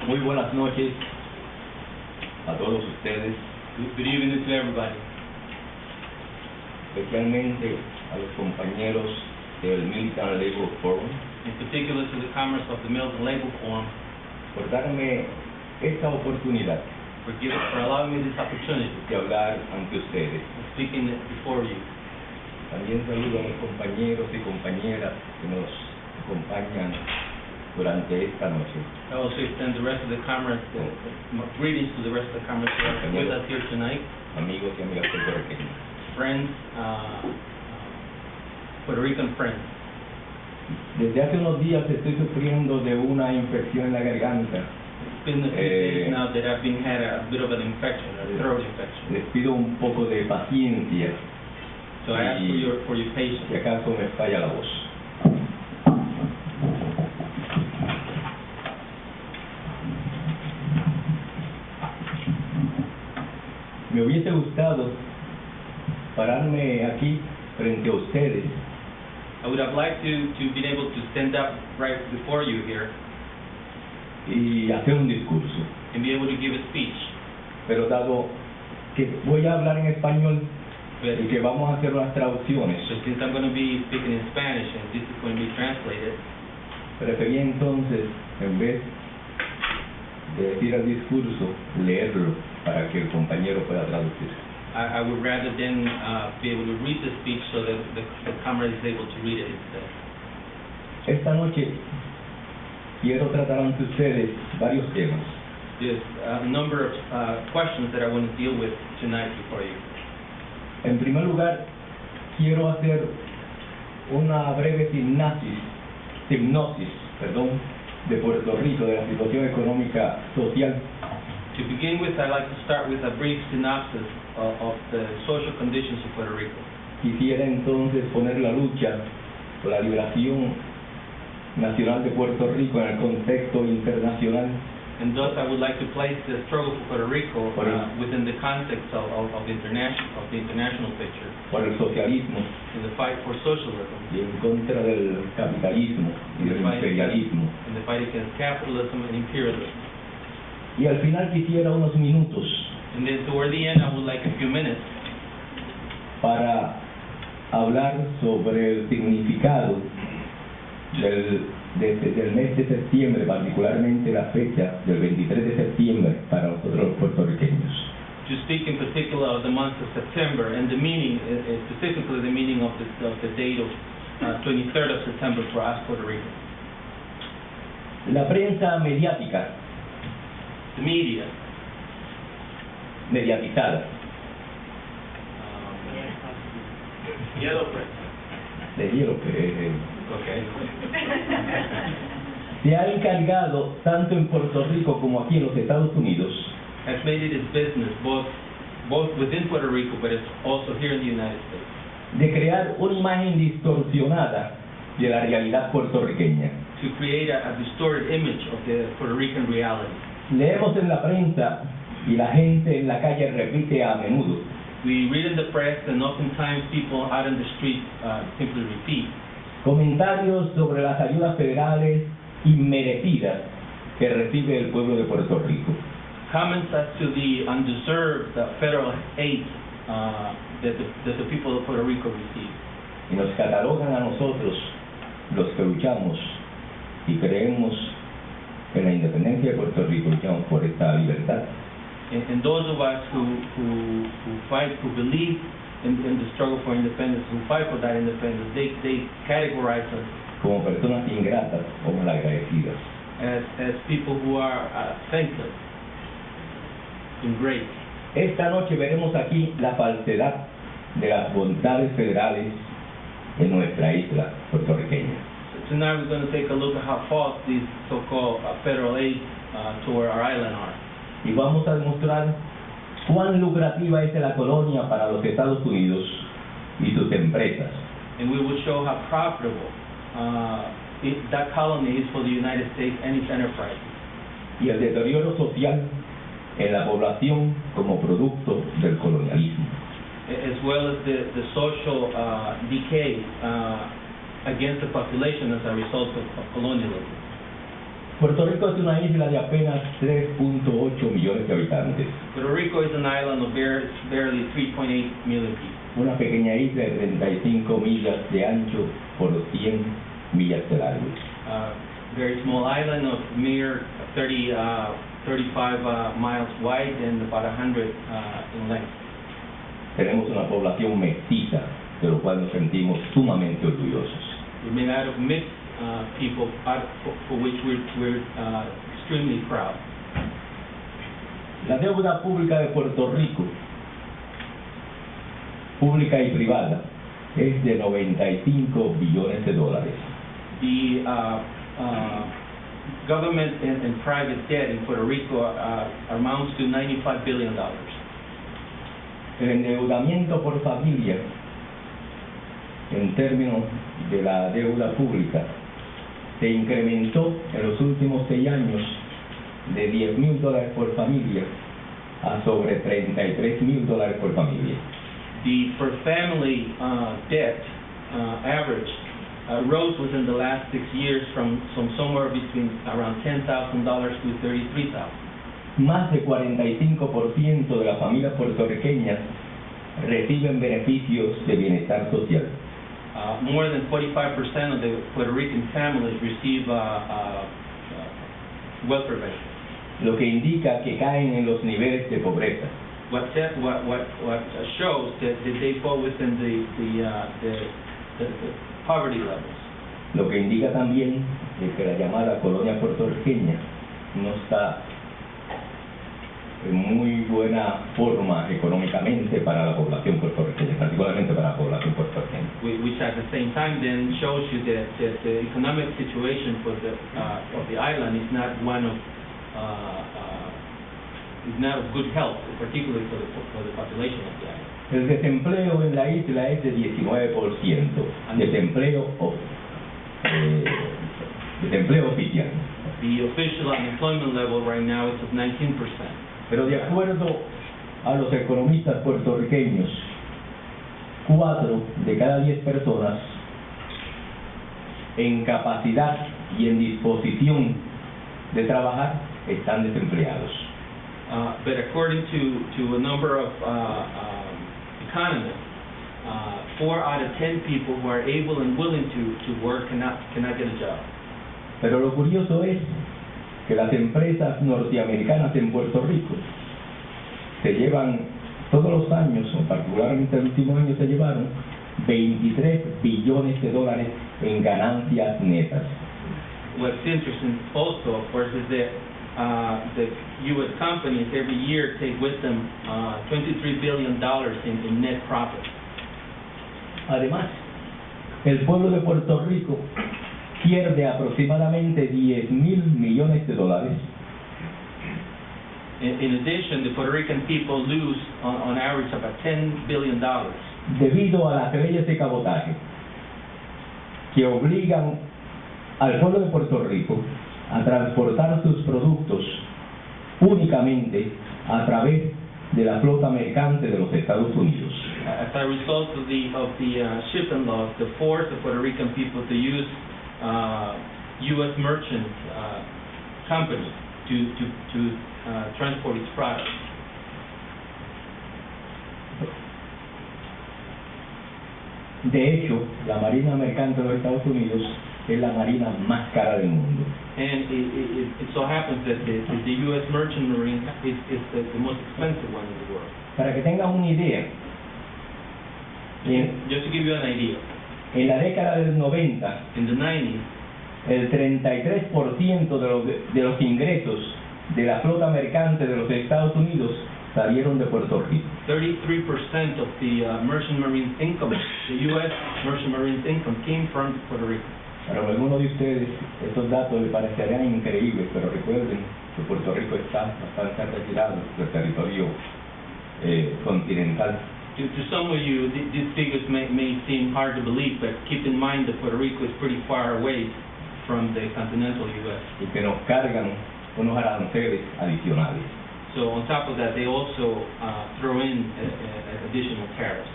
Muy buenas noches a todos ustedes, Good evening to everybody, especialmente a los compañeros del Militant Labor Forum, in particular to the Commerce of the Mills and Labor Forum, por darme esta oportunidad for allowing me this opportunity de hablar ante ustedes. of speaking before you. También saludo a los compañeros y compañeras que nos acompañan durante esta noche. I also extend the rest of the Commerce, greetings to the rest of the Commerce who are with us here tonight, Amigos y amigas puertorriqueños. friends, Puerto Rican friends. Desde hace unos días estoy sufriendo de una infección en la garganta. It's been a few days now that I've had a bit of an infection, a throat infection. Les pido un poco de paciencia So I ask for your patience. si acaso me falla la voz. Me hubiese gustado pararme aquí frente a ustedes I would have liked to be able to stand up right before you here y hacer un discurso, and be able to give a speech. pero dado que voy a hablar en español But y que vamos a hacer unas traducciones, so since I'm going to be speaking in Spanish and this is going to be translated, preferí entonces, en vez de decir el discurso, leerlo para que el compañero pueda traducir. I would rather than be able to read the speech so that the comrade is able to read it instead. Esta noche quiero tratar ante ustedes varios temas. There's a number of questions that I want to deal with tonight before you. En primer lugar, quiero hacer una breve hipnosis, de Puerto Rico, de la situación económica social. To begin with, I'd like to start with a brief synopsis of the social conditions of Puerto Rico. Quisiera entonces poner la lucha por la liberación nacional de Puerto Rico en el contexto internacional, And thus, I would like to place the struggle for Puerto Rico within the context of the international picture, por el socialismo in the fight for socialism, y en contra del capitalismo y del imperialismo. in the fight against capitalism and imperialism. Y al final quisiera unos minutos And then toward the end, I would like a few minutes para hablar sobre el significado del mes de septiembre, particularmente la fecha del 23 de septiembre para nosotros los puertorriqueños. to speak in particular of the month of September and the meaning, specifically the meaning of the date of 23rd of September for us Puerto Rico. La prensa mediática, The media, mediatizada, yellow press, de hielo, okay, se ha encargado, tanto en Puerto Rico como aquí en los Estados Unidos, has made it its business, both within Puerto Rico, but it's also here in the United States, de crear una imagen distorsionada de la realidad puertorriqueña. to create a distorted image of the Puerto Rican reality. Leemos en la prensa y la gente en la calle repite a menudo: We read in the press, and oftentimes people out in the street simply repeat comentarios sobre las ayudas federales inmerecidas que recibe el pueblo de Puerto Rico. comments as to the undeserved federal aid that the people of Puerto Rico receive. Y nos catalogan a nosotros, los que luchamos y creemos en la independencia de Puerto Rico, luchamos por esta libertad, And those of us who fight, who believe in the struggle for independence, who fight for that independence, they categorize us como personas ingratas o malagradecidas. as people who are thankless, ingrate. Esta noche veremos aquí la falsedad de las voluntades federales en nuestra isla puertorriqueña. So tonight we're going to take a look at how false these so-called federal aid toward our island are. Y vamos a demostrar cuán lucrativa es la colonia para los Estados Unidos y sus empresas, And we will show how profitable that colony is for the United States and its enterprises, y el deterioro social en la población como producto del colonialismo. as well as the social decay against the population as a result of colonialism. Puerto Rico es una isla de apenas 3.8 millones de habitantes, Puerto Rico is an island of barely 3.8 million people. una pequeña isla de 35 millas de ancho por 100 millas de largo. Very small island of mere 35 miles wide and about 100 in length. Tenemos una población mestiza, de lo cual nos sentimos sumamente orgullosos. We're made out of mixed people, for which we're extremely proud. La deuda pública de Puerto Rico, pública y privada, es de 95 billones de dólares. The government and private debt in Puerto Rico amounts to $95 billion. El endeudamiento por familia, en términos de la deuda pública, se incrementó en los últimos 6 años de $10,000 por familia a sobre $33,000 por familia. The per family debt average rose within the last 6 years from somewhere between around $10,000 to $33,000. Más de 45% de las familias puertorriqueñas reciben beneficios de bienestar social. More than 45% of the Puerto Rican families receive welfare benefits. Lo que indica que caen en los niveles de pobreza. What shows that they fall within the poverty levels. Lo que indica también de que la llamada colonia puertorriqueña no está en muy buena forma económicamente para la población puertorriqueña, particularmente para la población puertorriqueña. Which at the same time then shows you that the economic situation for of the island is not one of good health, particularly for the population of the island. El desempleo en la isla es de 19%, desempleo oficial. The official unemployment level right now is of 19%. Pero de acuerdo a los economistas puertorriqueños, 4 de cada 10 personas en capacidad y en disposición de trabajar están desempleados. But according to a number of economists, 4 out of 10 people who are able and willing to work cannot get a job. Pero lo curioso es que las empresas norteamericanas en Puerto Rico se llevan todos los años, o particularmente el último año, se llevaron $23 billones en ganancias netas. What's interesting also, of course, is that the U.S. companies every year take with them $23 billion in net profit. Además, el pueblo de Puerto Rico pierde aproximadamente $10,000 millones. In addition, the Puerto Rican people lose on average about $10 billion. Debido a las leyes de cabotaje que obligan al pueblo de Puerto Rico a transportar sus productos únicamente a través de la flota mercante de los Estados Unidos. As a result of the shipping laws, the force the Puerto Rican people to use U.S. merchant companies to transport its products. De hecho, la Marina Mercante de los Estados Unidos es la marina más cara del mundo. And it so happens that the U.S. merchant marine is the most expensive one in the world. Para que tengan una idea, Just to give you an idea, en la década del 90, in the 90s, el 33% de los ingresos de la flota mercante de los Estados Unidos salieron de Puerto Rico. 33% of the merchant marine income, the U.S. merchant marine income, came from Puerto Rico. Para algunos de ustedes estos datos les parecerán increíbles, pero recuerden que Puerto Rico está bastante retirado del territorio continental. To some of you, these figures may seem hard to believe, but keep in mind that Puerto Rico is pretty far away from the continental U.S. Y que nos cargan unos aranceles adicionales. So on top of that, they also throw in additional tariffs.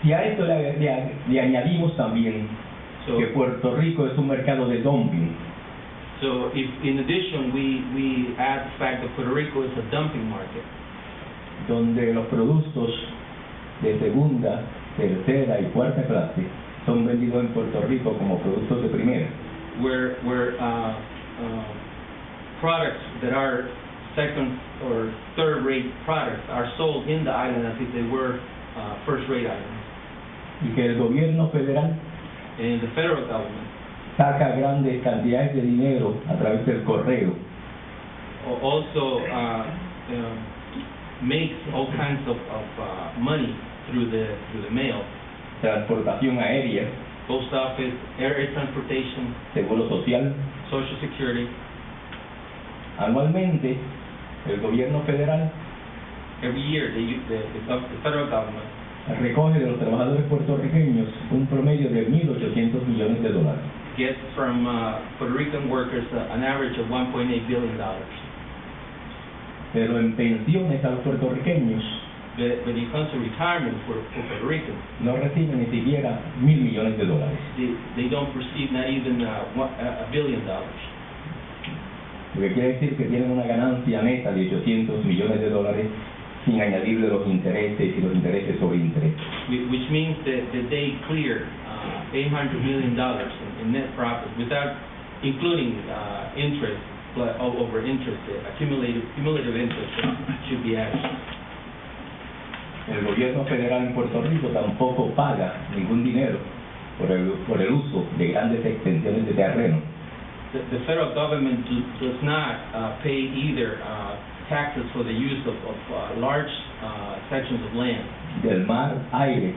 Y a esto le añadimos también que Puerto Rico es un mercado de dumping. So if, in addition, we add the fact that Puerto Rico is a dumping market, donde los productos de segunda, tercera y cuarta clase son vendidos en Puerto Rico como productos de primera. where products that are second or third-rate products are sold in the island as if they were first-rate items. Y que el gobierno federal And the federal government saca grandes cantidades de dinero a través del correo also makes all kinds of money through the mail, transportación aérea, post office, air transportation, seguro social. Social Security. Anualmente, el gobierno federal Every year, the federal government recoge de los trabajadores puertorriqueños un promedio de 1.800 millones de dólares. gets from Puerto Rican workers an average of $1.8 billion. Pero en pensiones a los puertorriqueños But when it comes to retirement for Puerto Ricans, no reciben ni siquiera 1.000 millones de dólares. they don't receive not even $1 billion. Lo que quiere decir que tienen una ganancia neta de 800 millones de dólares sin añadirle los intereses y los intereses sobre intereses. Which means that they clear $800 million in net profit without including interest over interest, cumulative interest should be added. El gobierno federal en Puerto Rico tampoco paga ningún dinero por el uso de grandes extensiones de terreno. The federal government does not pay either taxes for the use of large sections of land, Del mar, aire,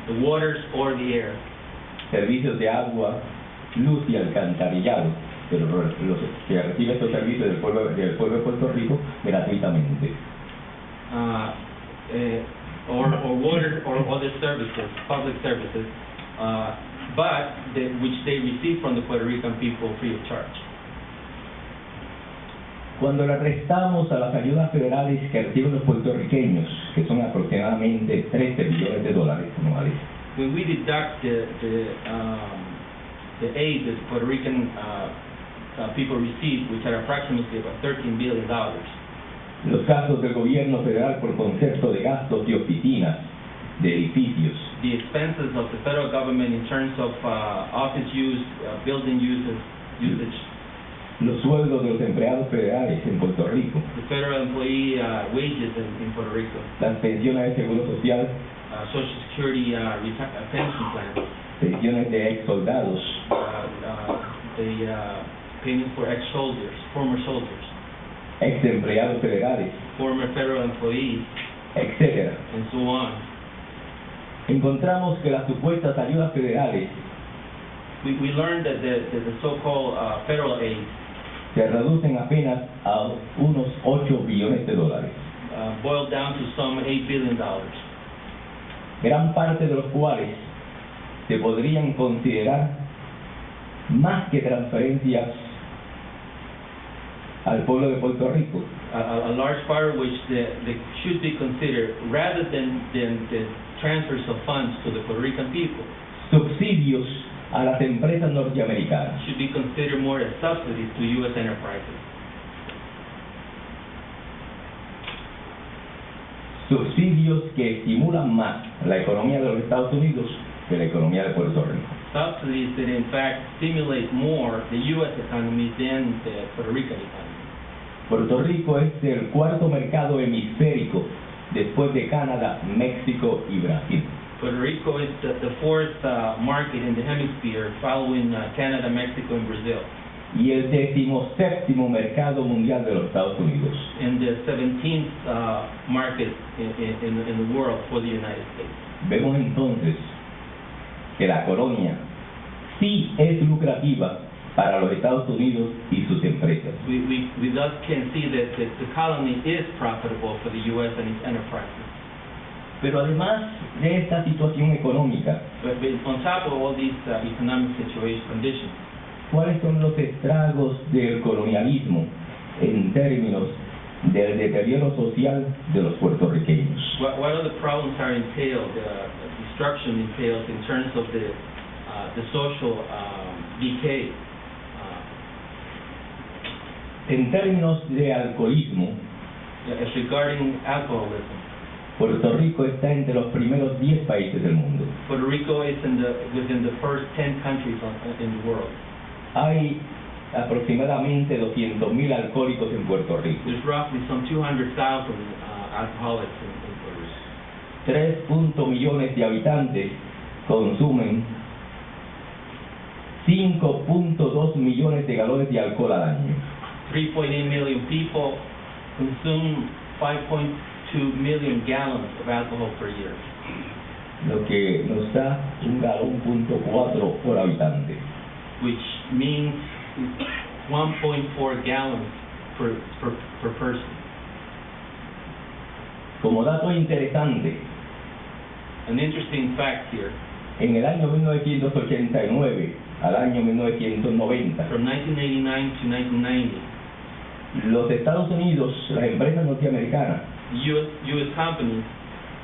the waters or the air, servicios de agua, luz y alcantarillado, pero que recibe estos servicios del pueblo de Puerto Rico gratuitamente. or water or other services, public services, but which they receive from the Puerto Rican people free of charge. Cuando le restamos a las ayudas federales que reciben los puertorriqueños, que son aproximadamente 13 billones de dólares anuales, When we deduct the aid that Puerto Rican people receive, which are approximately about $13 billion, los gastos del gobierno federal por concepto de gastos de oficinas, de edificios, the expenses of the federal government in terms of office use, building usage, los sueldos de los empleados federales en Puerto Rico, the federal employee wages in Puerto Rico, las pensiones de seguro social, Social Security pension plans, pensiones de ex soldados, the payments for ex-soldiers, former soldiers, ex empleados federales, former federal employees, etc. and so on. Encontramos que las supuestas ayudas federales We learned that the so-called federal aid se reducen apenas a unos 8 billones de dólares, boiled down to some $8 billion, gran parte de los cuales se podrían considerar más que transferencias al pueblo de Puerto Rico, a large part of which they should be considered, rather than the transfers of funds to the Puerto Rican people, subsidios a las empresas norteamericanas, should be considered more as subsidies to U.S. enterprises. subsidios que estimulan más la economía de los Estados Unidos que la economía de Puerto Rico. Subsidies that in fact stimulate more the U.S. economy than the Puerto Rican economy. Puerto Rico es el cuarto mercado hemisférico después de Canadá, México y Brasil. Puerto Rico is the fourth market in the hemisphere, following Canada, Mexico, and Brazil, Y el 17º mercado mundial de los Estados Unidos. and the 17th market in the world for the United States. Vemos entonces que la colonia sí es lucrativa para los Estados Unidos y sus empresas. We thus can see that the colony is profitable for the U.S. and its enterprises. Pero además de esta situación económica, But on top of all these economic conditions, ¿cuáles son los estragos del colonialismo en términos del deterioro social de los puertorriqueños? what are the problems are entailed, destruction entails in terms of the the social decay. En términos de alcoholismo, As regarding alcoholism, Puerto Rico está entre los primeros 10 países del mundo. Puerto Rico is within the first 10 countries in the world. Hay aproximadamente 200.000 alcohólicos en Puerto Rico. There's roughly some 200,000 alcoholics in Puerto Rico. 3 millones de habitantes consumen 5.2 millones de galones de alcohol al año. 3.8 million people consume 5.2 million gallons of alcohol per year, Lo que nos da 1,4 por habitante. which means 1.4 gallons per person. Como dato interesante, An interesting fact here, en el año 1989 al año 1990, from 1989 to 1990, los Estados Unidos, las empresas norteamericanas, U.S. companies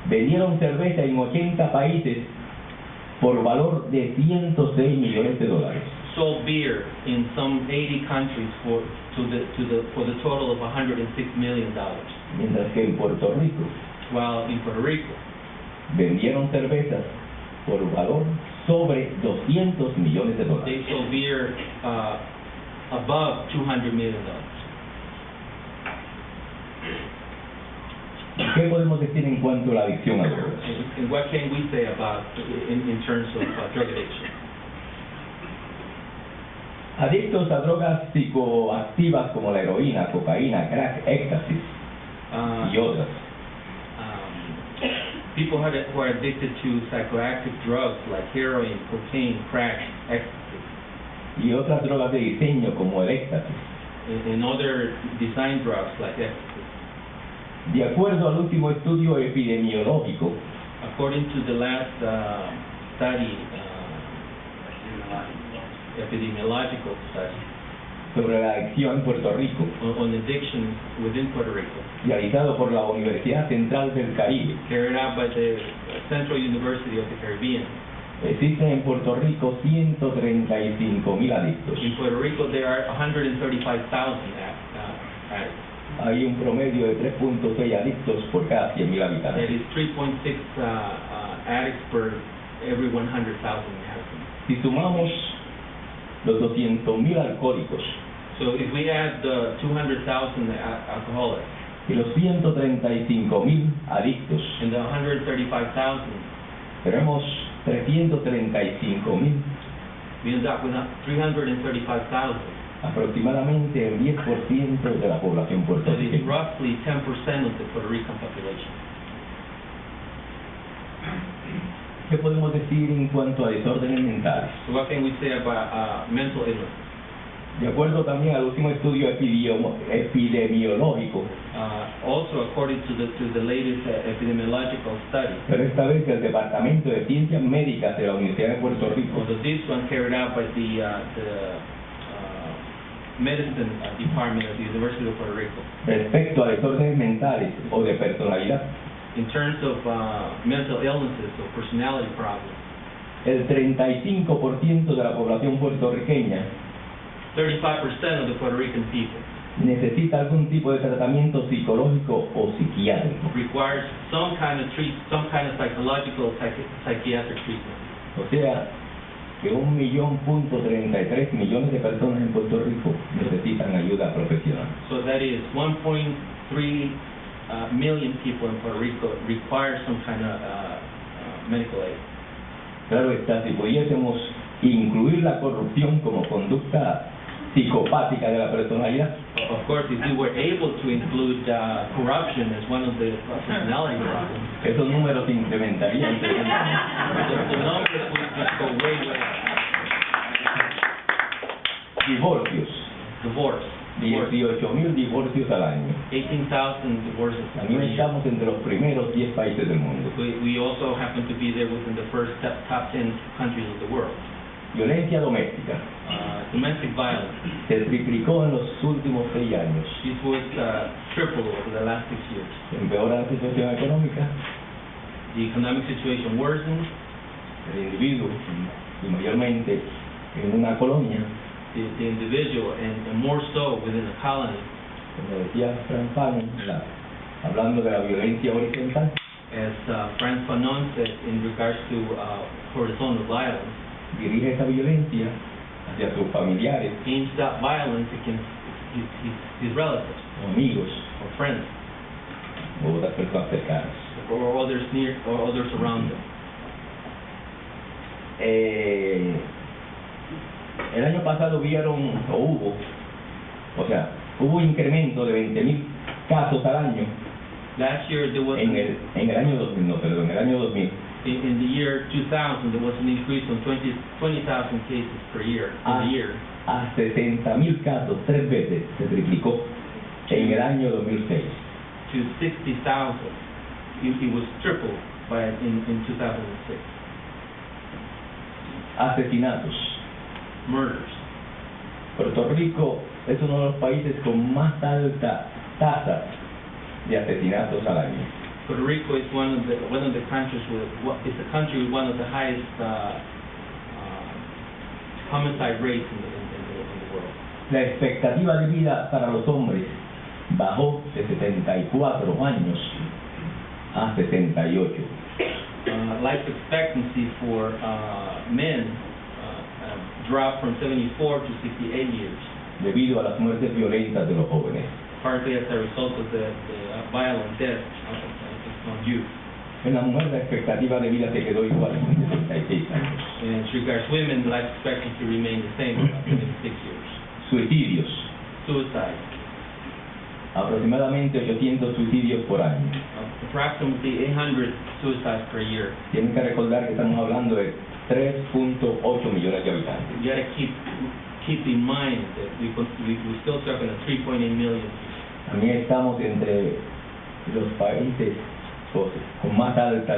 vendieron cerveza en 80 países por valor de 106 millones de dólares. sold beer in some 80 countries for the total of $106 million, Mientras que en Puerto Rico while in Puerto Rico vendieron cervezas por valor sobre 200 millones de they dólares. sold beer above $200 million. ¿Qué podemos decir en cuanto a la adicción a drogas? And what can we say about in terms of drug addiction? Adictos a drogas psicoactivas como la heroína, cocaína, crack, éxtasis y otras. People who are addicted to psychoactive drugs like heroin, cocaine, crack, ecstasy, Y otras drogas de diseño como el éxtasis. and other design drugs like ecstasy. De acuerdo al último estudio epidemiológico, According to the last study, epidemiological study sobre la adicción en Puerto Rico, on addiction within Puerto Rico, realizado por la Universidad Central del Caribe, carried out by the Central University of the Caribbean. existen en Puerto Rico 135.000 adictos. In Puerto Rico, there are 135,000 addicts. Hay un promedio de 3.6 adictos por cada 100.000 That habitantes. is 3.6 addicts per every 100,000 inhabitants. Si sumamos los 200.000 alcohólicos So if we add the 200,000 alcoholics y los 135.000 adictos, and the 135,000, tenemos 335.000, we end up with 335,000. aproximadamente el 10% de la población That is puertorriqueña. roughly 10% of the Puerto Rican population. ¿Qué podemos decir en cuanto a desórdenes mentales? So what can we say about mental illness? De acuerdo también al último estudio epidemiológico, Also, according to the latest epidemiological study, pero esta vez del Departamento de Ciencias Médicas de la Universidad de Puerto Rico, although this one carried out by the medicine department of the University of Puerto Rico, respecto a desórdenes mentales o de personalidad, in terms of mental illnesses or personality problems, el 35% de la población puertorriqueña 35% of the Puerto Rican people necesita algún tipo de tratamiento psicológico o psiquiátrico. requires some kind of psychological psychiatric treatment. O sea, que 1.33 millones de personas en Puerto Rico necesitan ayuda profesional. So that is 1.3 million people in Puerto Rico require some kind of medical aid. Claro está, si pudiésemos incluir la corrupción como conducta psicopática de la personalidad, Of course, if we were able to include corruption as one of the personality problems, esos números se incrementarían. the numbers would go way, way up. Divorcios, Divorce. 18.000 divorcios al año. 18,000 divorces per También year. estamos entre los primeros 10 países del mundo. We also happen to be there within the first top 10 countries of the world. Violencia doméstica Domestic violence. se triplicó en los últimos 6 años. This was tripled over the last 6 years. Empeora la situación económica, The economic situation worsened. el individuo y mayormente en una colonia, the individual, and more so within a colony, como decía Franz Fanon, hablando de la violencia horizontal, as Frantz Fanon said in regards to horizontal violence, dirige esa violencia hacia sus familiares aims that violence against his relatives o amigos or friends o otras personas cercanas. or others near or others around them. El año pasado hubo incremento de 20.000 casos al año Last year there was en el año 2000. in the year 2000 there was an increase of 20,000 cases per year in the year. A 60.000 casos, 3 veces se triplicó en el año 2006. To 60,000. It was tripled in 2006. Asesinatos. Murders. Puerto Rico es uno de los países con más alta tasa de asesinatos al año. Puerto Rico is one of the countries it's a country with one of the highest homicide rates in the world. La expectativa de vida para los hombres bajó de 74 años a 68. Life expectancy for men dropped from 74 to 68 years. Debido a las muertes violentas de los jóvenes. Partly as a result of the violent death on youth. En la mujer la expectativa de vida se quedó igual, en 76 años. And as regards women, life expectancy remained the same, about 76 years. Suicidios. Suicide. Aproximadamente 800 suicidios por año. Approximately 800 suicides per year. Tienen que recordar que estamos hablando de 3.8 millones de habitantes. You gotta keep in mind that we're still talking of 3.8 million. También estamos entre los países con más alta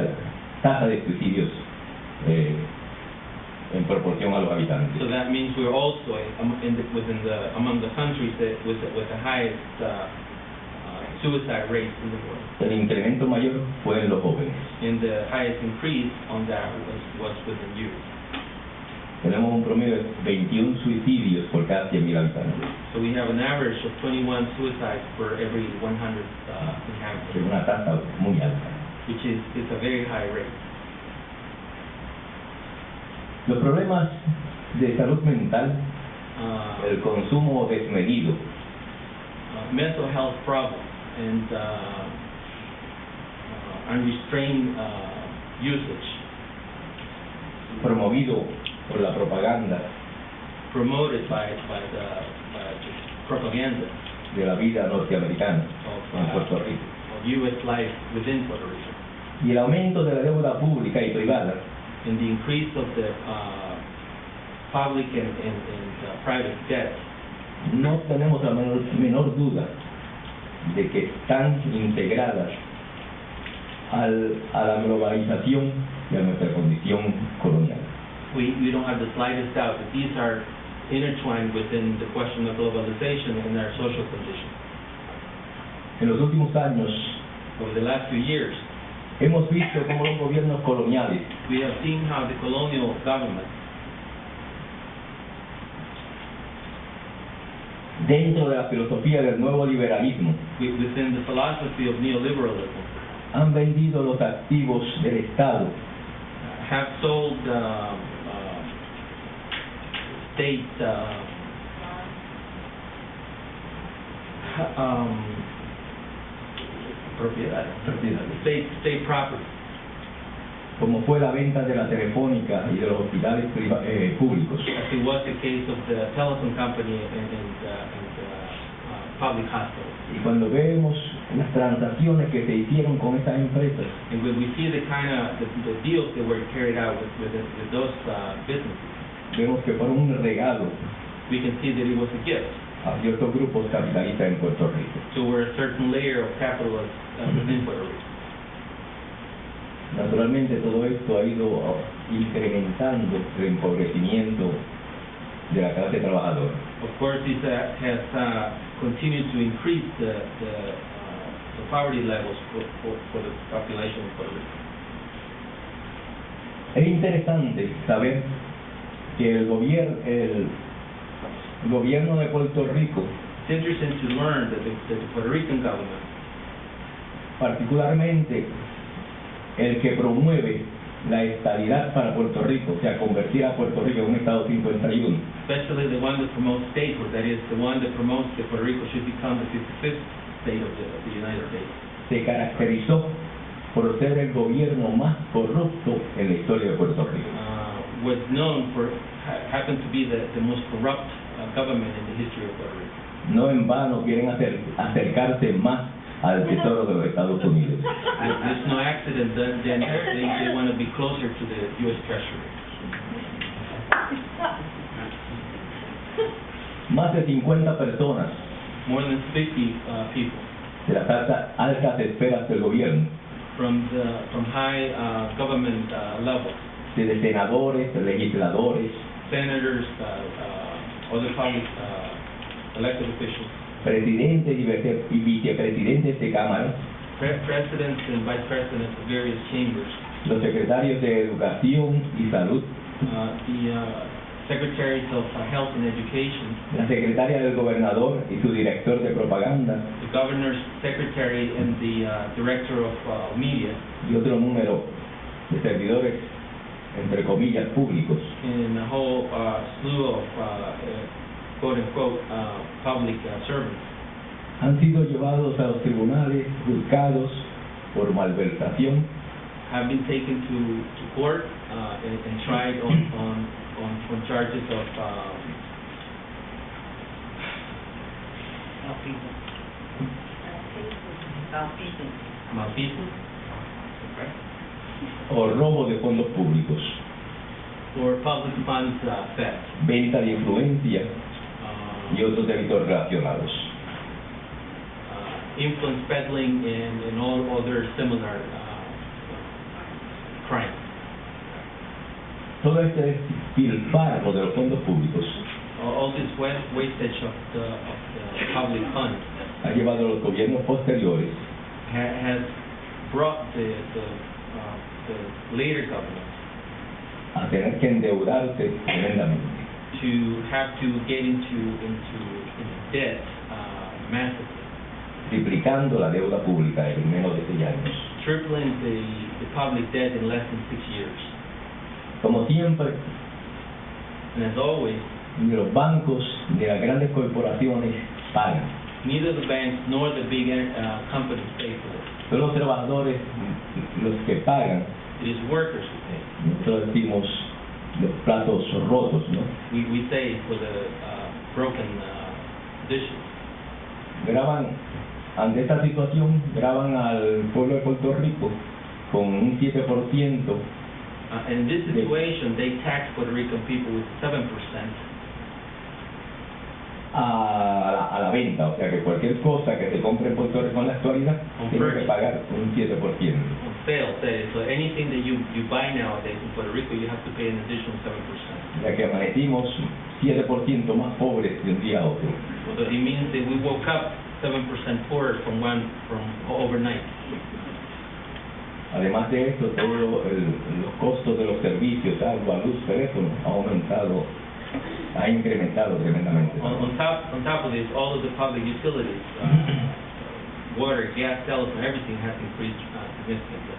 tasa de suicidios en proporción a los habitantes. So that means we're also among the countries that with the highest suicide rates in the world. El incremento mayor fue en los jóvenes. And the highest increase on that was within youth. Tenemos un promedio de 21 suicidios por cada 100.000 habitantes. So we have an average of 21 suicides per every 100 inhabitants. Es una tasa muy alta. Which is a very high rate. Los problemas de salud mental, el consumo desmedido, mental health problems, and unrestrained usage, promovido por la propaganda, promoted by the propaganda de la vida norteamericana en Puerto Rico, of U.S. life within Puerto Rico, y el aumento de la deuda pública y privada, and the increase of the public and private debt. No tenemos la menor duda de que están integradas a la globalización y a nuestra condición colonial. We don't have the slightest doubt that these are intertwined within the question of globalization and our social condition. En los últimos años, over the last few years, hemos visto cómo los gobiernos coloniales we have seen how the colonial government, dentro de la filosofía del nuevo liberalismo, within the philosophy of neoliberalism, han vendido los activos del Estado, have sold state state property, como fue la venta de la telefónica y de los hospitales públicos. As it was the case of the telephone company and public hospitals. Y cuando vemos las transacciones que se hicieron con esas empresas, and when we see the deals that were carried out with those businesses, vemos que fueron un regalo we can see that it was a gift a ciertos grupos capitalistas en Puerto Rico. to a certain layer of capitalists within Puerto Rico. Naturalmente todo esto ha ido incrementando el empobrecimiento de la clase trabajadora. Of course, this has continued to increase the poverty levels for the population of Puerto Rico. Es interesante saber que el gobierno de Puerto Rico, It's interesting to learn that the Puerto Rican government, particularmente el que promueve la estabilidad para Puerto Rico, o sea, convertir a Puerto Rico en un Estado 51, especially the one that promotes statehood, that is, the one that promotes that Puerto Rico should become the 55th state of the United States, se caracterizó por ser el gobierno más corrupto en la historia de Puerto Rico. was known for, happened to be the most corrupt government in the history of Puerto Rico. No en vano quieren acercarse más al tesoro de los Estados Unidos. There's no accident that they want to be closer to the U.S. Treasury. Más de 50 personas More than 50 people de las altas esferas del gobierno, from high government levels, de senadores, legisladores, senators, other public elected officials, presidentes y vicepresidentes de cámaras, presidents and vice presidents of various chambers, los secretarios de Educación y Salud, the secretaries of health and education, la secretaria del gobernador y su director de propaganda, the governor's secretary and the director of media, y otro número de servidores, entre comillas, públicos, and a whole slew of quote-unquote public servants, han sido llevados a los tribunales, juzgados por malversación, have been taken to court and tried on charges of malfeasance, o robo de fondos públicos, or public funds theft, venta de influencia y otros delitos relacionados. influence peddling and all other similar crimes. Todo este despilfarro de los fondos públicos All this wastage of the public funds ha llevado a los gobiernos posteriores has brought the later government a tener que endeudarse tremendamente, to have to get into debt massively, triplicando la deuda pública en menos de 6 años. tripling the public debt in less than 6 years. Como siempre, And as always, ni los bancos ni las grandes corporaciones pagan. neither the banks nor the big companies pay for it. Son los trabajadores los que pagan. It is workers who pay. Nosotros decimos los platos rotos, ¿no? We say for the broken dishes. Ante esta situación, graban al pueblo de Puerto Rico con un 7% In this situation, they tax Puerto Rican people with 7% a la venta, o sea que cualquier cosa que se compre en Puerto Rico en la actualidad tiene que pagar un 7%. on sale. So anything that you buy nowadays in Puerto Rico, you have to pay an additional 7%. Ya que amanecimos 7% más pobres de un día a otro. So it means that we woke up 7% poorer from overnight. Además de esto, todos los costos de los servicios, agua, luz, teléfono, ha incrementado tremendamente. On top of this, all of the public utilities, water, gas, telephone, everything has increased significantly.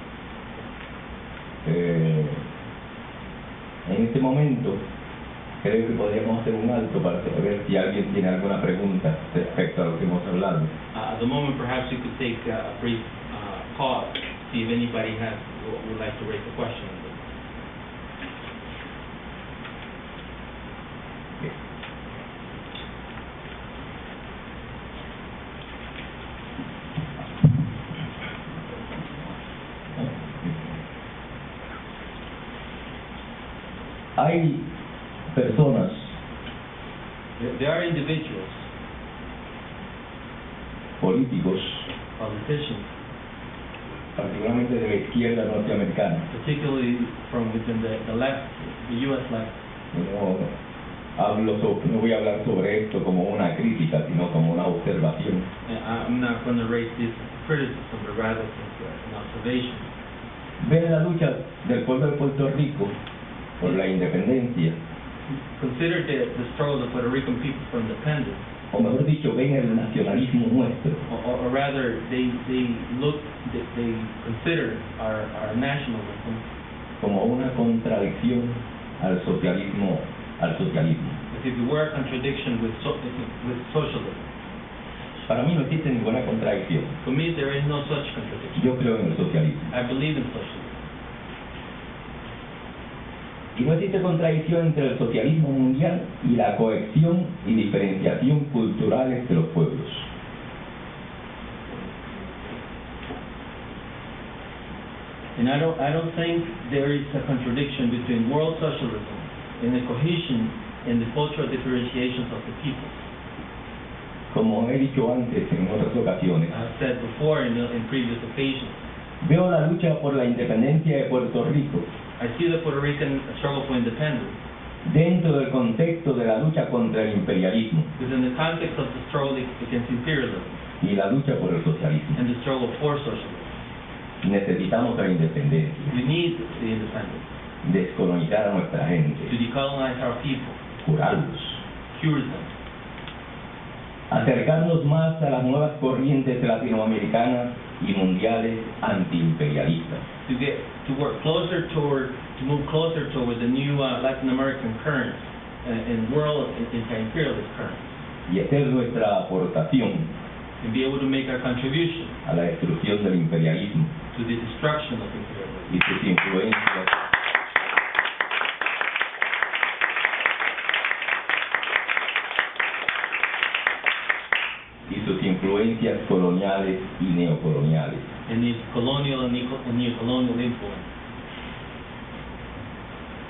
En este momento, creo que podríamos hacer un alto para ver si alguien tiene alguna pregunta respecto a lo que hemos hablado. At the moment, perhaps you could take a brief pause, see if anybody would like to raise a question. Hay personas There are individuals, políticos, politicians, particularmente de la izquierda norteamericana, particularly from within the left, the U.S. left. No voy a hablar sobre esto como una crítica, sino como una observación. I'm not going to raise this as criticism, but rather as an observation. Ven la lucha del pueblo de Puerto Rico por la independencia consider the struggle of Puerto Rican people for independence, o mejor dicho, ven el nacionalismo nuestro or rather they consider our nationalism como una contradicción al socialismo. as if it were a contradiction with socialism. Para mí no existe ninguna contradicción. For me, there is no such contradiction. Yo creo en el socialismo. I believe in socialism. Y no existe contradicción entre el socialismo mundial y la cohesión y diferenciación culturales de los pueblos. And I don't think there is a contradiction between world socialism and the cohesion and the cultural differentiations of the people. Como he dicho antes en otras ocasiones, I've said before in previous occasions, veo la lucha por la independencia de Puerto Rico I see the Puerto Rican struggle for independence dentro del contexto de la lucha contra el imperialismo within the context of the struggle against imperialism y la lucha por el socialismo. and the struggle for socialism. Necesitamos la independencia, We need the independence descolonizar a nuestra gente, to decolonize our people, curarlos, cure them, acercarnos más a las nuevas corrientes latinoamericanas y mundiales antiimperialistas. to move closer toward the new Latin American currents and world anti-imperialist currents, Y hacer nuestra aportación and be able to make our contribution a la destrucción del imperialismo to the destruction of imperialism y sus influencias coloniales y neocoloniales. and its colonial and neocolonial influence.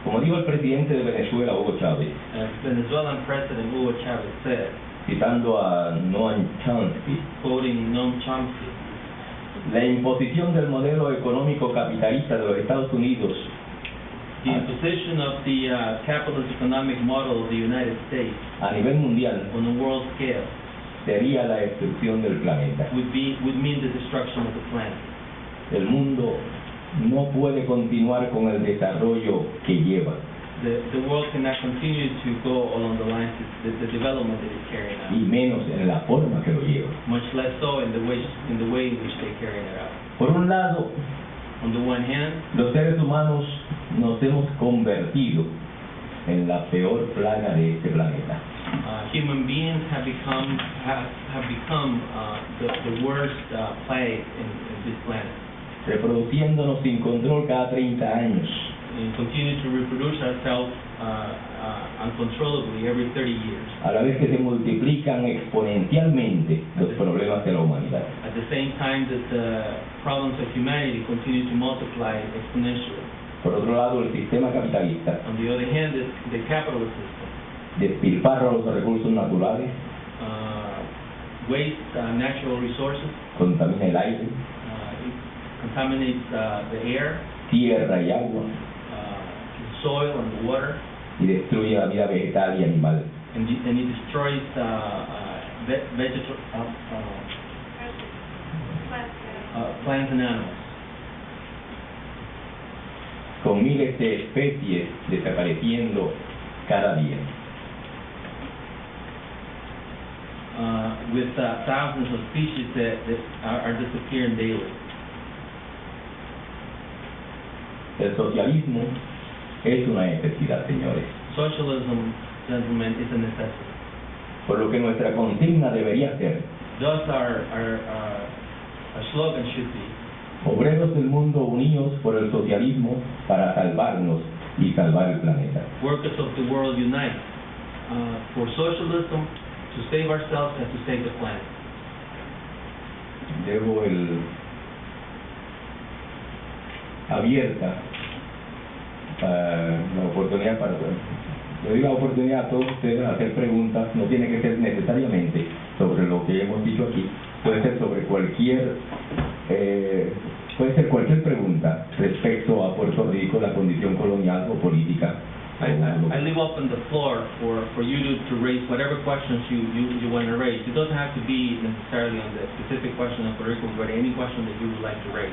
Como dijo el presidente de Venezuela, Hugo Chávez, Venezuelan President Hugo Chavez said, citando a Noam Chomsky, quoting Noam Chomsky, la imposición del modelo económico capitalista de los Estados Unidos the imposition of the capitalist economic model of the United States a nivel mundial on a world scale sería la destrucción del planeta. would mean the destruction of the planet. El mundo no puede continuar con el desarrollo que lleva, The world cannot continue to go along the lines of the development that it's carrying out, y menos en la forma que lo lleva. much less so in the way in which they're carrying it out. Por un lado, On the one hand, los seres humanos nos hemos convertido en la peor plaga de este planeta. Human beings have become the worst plague in this planet, Reproduciéndonos sin control cada 30 años, and continue to reproduce ourselves uncontrollably every 30 years. a la vez que se multiplican exponencialmente los problemas de la humanidad. At the same time that the problems of humanity continue to multiply exponentially. Por otro lado, el sistema capitalista On the other hand, the capitalist system despilfarra los recursos naturales, wastes natural resources, contamina el aire, it contaminates the air, tierra y agua, the soil and the water, y destruye la vida vegetal y animal. and it destroys plants and animals, con miles de especies desapareciendo cada día. with thousands of species that are disappearing daily. El socialismo es una necesidad, señores, Socialism, gentlemen, is a necessity. por lo que nuestra consigna debería ser: Thus, our slogan should be, obreros del mundo unidos por el socialismo para salvarnos y salvar el planeta. workers of the world unite for socialism, to save ourselves and to save the planet. Dejo abierta la oportunidad para todos. Le doy la oportunidad a todos ustedes a hacer preguntas. No tiene que ser necesariamente sobre lo que hemos dicho aquí. Puede ser sobre cualquier pregunta respecto a Puerto Rico, la condición colonial o política. I leave open the floor for you to raise whatever questions you want to raise. It doesn't have to be necessarily on the specific question of Puerto Rico, but any question that you would like to raise.